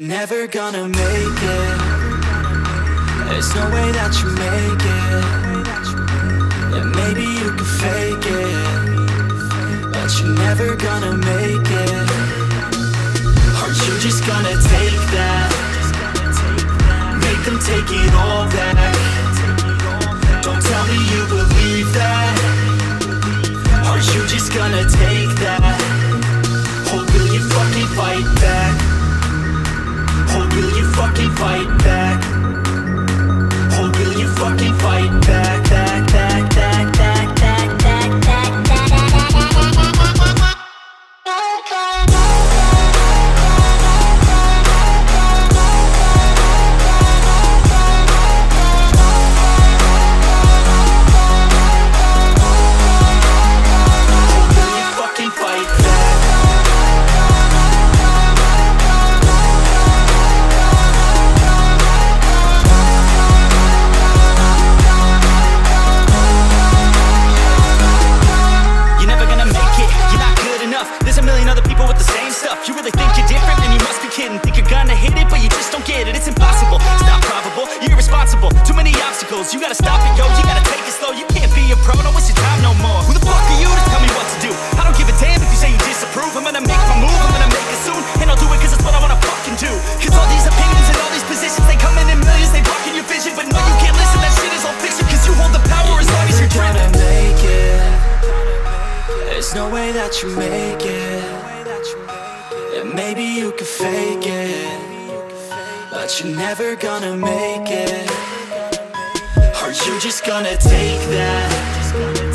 never gonna make it. There's no way that you make it. And maybe you can fake it, but you're never gonna make it. Are you just gonna take that? Make them take it all back. Don't tell me you believe that. Are you just gonna take that? Or will you fucking fight back? Or will you fucking fight back? Or will you fucking fight back? Back, back, back, back, back, back, back, back, you really think you're different? Man, you must be kidding. Think you're gonna hit it, but you just don't get it. It's impossible, it's not probable, you're irresponsible. Too many obstacles, you gotta stop it, yo. You gotta take it slow, you can't be a pro. Don't waste your time no more. Who the fuck are you to tell me what to do? I don't give a damn if you say you disapprove. I'm gonna make my move, I'm gonna make it soon. And I'll do it cause it's what I wanna fucking do. Cause all these opinions and all these positions, they come in millions, they block in your vision. But no, you can't listen, that shit is all fiction. Cause you hold the power as long as you're driven. Make it. There's no way that you make it. And maybe you can fake it, but you're never gonna make it. Are you just gonna take that?